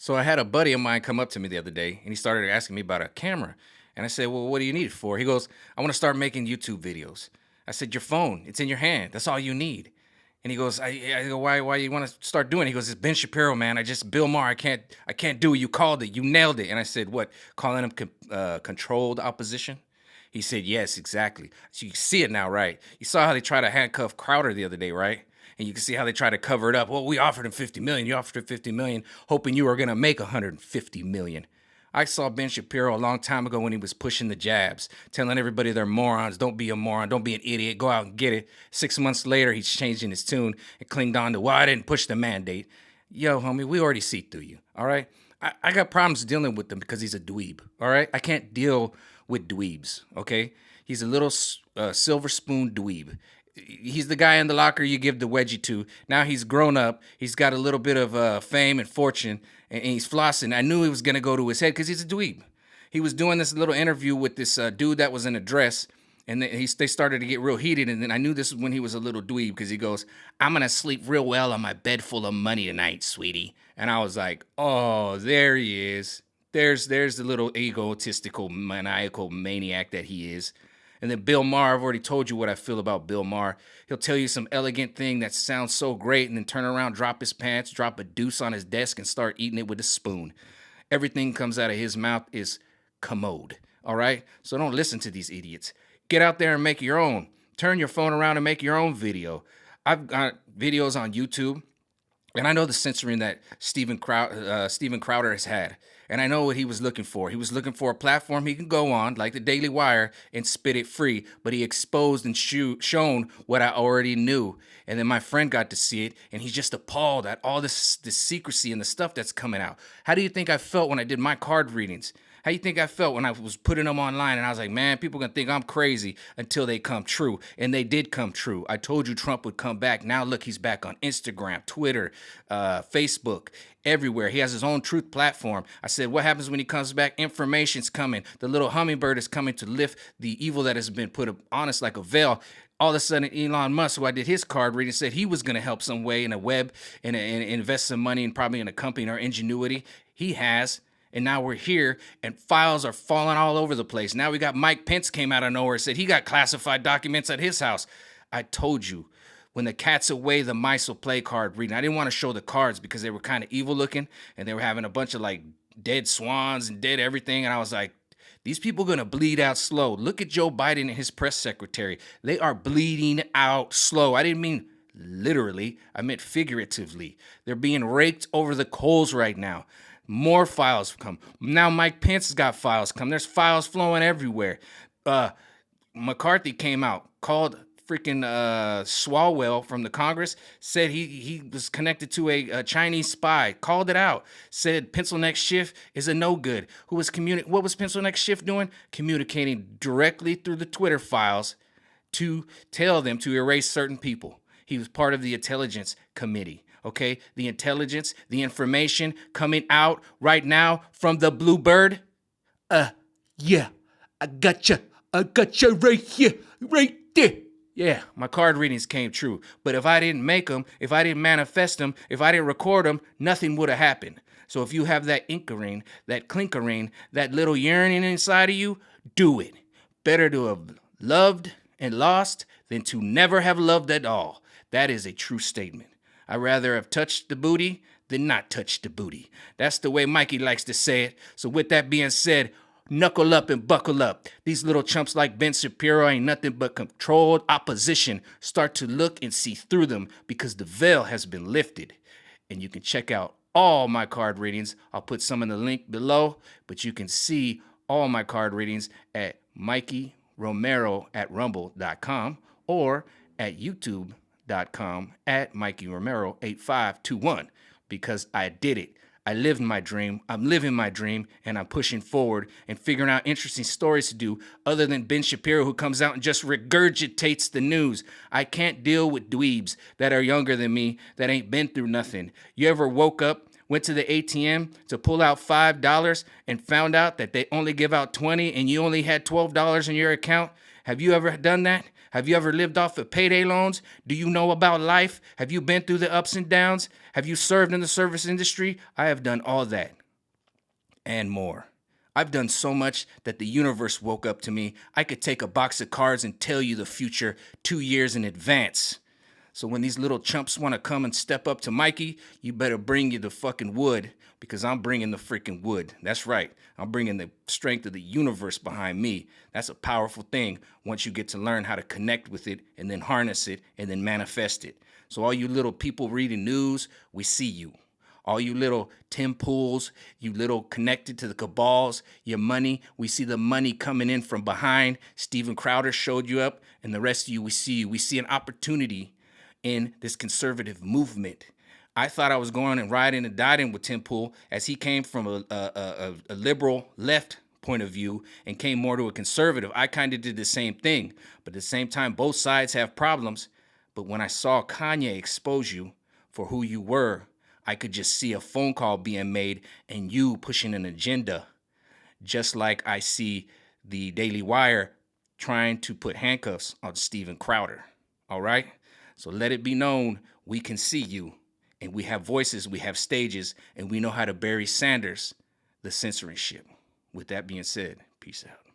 So I had a buddy of mine come up to me the other day and he started asking me about a camera. And I said, "Well, what do you need it for?" He goes, "I want to start making YouTube videos." I said, "Your phone, it's in your hand. That's all you need." And he goes, I go, why you want to start doing it? He goes, "It's Ben Shapiro, man. Bill Maher. I can't do it. You called it. You nailed it." And I said, "What? Calling him controlled opposition?" He said, "Yes, exactly." So you see it now, right? You saw how they tried to handcuff Crowder the other day, right? And you can see how they try to cover it up. Well, we offered him 50 million. You offered him 50 million, hoping you were going to make 150 million. I saw Ben Shapiro a long time ago when he was pushing the jabs, telling everybody they're morons. Don't be a moron. Don't be an idiot. Go out and get it. 6 months later, he's changing his tune and clinged on to, "Well, I didn't push the mandate." Yo, homie, we already see through you. All right. I got problems dealing with him because he's a dweeb. All right. I can't deal with dweebs. Okay. He's a little silver spoon dweeb. He's the guy in the locker you give the wedgie to. Now he's grown up. He's got a little bit of fame and fortune, and he's flossing. I knew it was going to go to his head because he's a dweeb. He was doing this little interview with this dude that was in a dress, and they started to get real heated. And then I knew this was when he was a little dweeb because he goes, "I'm going to sleep real well on my bed full of money tonight, sweetie." And I was like, oh, there he is. There's the little egotistical, maniacal maniac that he is. And then Bill Maher, I've already told you what I feel about Bill Maher. He'll tell you some elegant thing that sounds so great and then turn around, drop his pants, drop a deuce on his desk and start eating it with a spoon. Everything comes out of his mouth is commode, all right? So don't listen to these idiots. Get out there and make your own. Turn your phone around and make your own video. I've got videos on YouTube, and I know the censoring that Steven Crowder has had. And I know what he was looking for. He was looking for a platform he can go on, like the Daily Wire, and spit it free. But he exposed and shown what I already knew. And then my friend got to see it, and he's just appalled at all this secrecy and the stuff that's coming out. How do you think I felt when I did my card readings? How you think I felt when I was putting them online and I was like, man, people are going to think I'm crazy until they come true. And they did come true. I told you Trump would come back. Now look, he's back on Instagram, Twitter, Facebook, everywhere. He has his own truth platform. I said, what happens when he comes back? Information's coming. The little hummingbird is coming to lift the evil that has been put on us like a veil. All of a sudden, Elon Musk, who I did his card reading, said he was going to help some way in a web and invest some money and probably in a company or ingenuity. He has. And now we're here, and files are falling all over the place. Now we got Mike Pence came out of nowhere and said he got classified documents at his house. I told you, when the cat's away, the mice will play card reading. I didn't want to show the cards because they were kind of evil looking, and they were having a bunch of like dead swans and dead everything. And I was like, these people are going to bleed out slow. Look at Joe Biden and his press secretary. They are bleeding out slow. I didn't mean literally. I meant figuratively. They're being raked over the coals right now. More files come. Now Mike Pence has got files come. There's files flowing everywhere. McCarthy came out, called freaking Swalwell from the Congress, said he was connected to a Chinese spy, called it out, said Pencil Neck Schiff is a no good. What was Pencil Neck Schiff doing? Communicating directly through the Twitter files to tell them to erase certain people. He was part of the intelligence committee. Okay, the intelligence, the information coming out right now from the Bluebird. Yeah, I gotcha right here, right there. Yeah, my card readings came true. But if I didn't make them, if I didn't manifest them, if I didn't record them, nothing would have happened. So if you have that inkering, that clinkering, that little yearning inside of you, do it. Better to have loved and lost than to never have loved at all. That is a true statement. I'd rather have touched the booty than not touch the booty. That's the way Mikey likes to say it. So with that being said, knuckle up and buckle up. These little chumps like Ben Shapiro ain't nothing but controlled opposition. Start to look and see through them because the veil has been lifted. And you can check out all my card readings. I'll put some in the link below, but you can see all my card readings at MikeyRomero@rumble.com or at YouTube.com at Mikey Romero 8521 because I did it. I lived my dream. I'm living my dream and I'm pushing forward and figuring out interesting stories to do other than Ben Shapiro who comes out and just regurgitates the news. I can't deal with dweebs that are younger than me that ain't been through nothing. You ever woke up, went to the ATM to pull out $5 and found out that they only give out $20 and you only had $12 in your account? Have you ever done that? Have you ever lived off of payday loans? Do you know about life? Have you been through the ups and downs? Have you served in the service industry? I have done all that and more. I've done so much that the universe woke up to me. I could take a box of cards and tell you the future 2 years in advance. So when these little chumps want to come and step up to Mikey, you better bring you the fucking wood, because I'm bringing the freaking wood. That's right. I'm bringing the strength of the universe behind me. That's a powerful thing once you get to learn how to connect with it and then harness it and then manifest it. So all you little people reading news, we see you. All you little Tim Pools, you little connected to the cabals, your money, we see the money coming in from behind. Steven Crowder showed you up, and the rest of you, we see you. We see an opportunity in this conservative movement. I thought I was going and riding and dieting with Tim Pool, as he came from a liberal left point of view and came more to a conservative. I kind of did the same thing, but at the same time, both sides have problems. But when I saw Kanye expose you for who you were, I could just see a phone call being made and you pushing an agenda, just like I see the Daily Wire trying to put handcuffs on Steven Crowder. All right? So let it be known, we can see you, and we have voices, we have stages, and we know how to bury Sanders, the censorship. With that being said, peace out.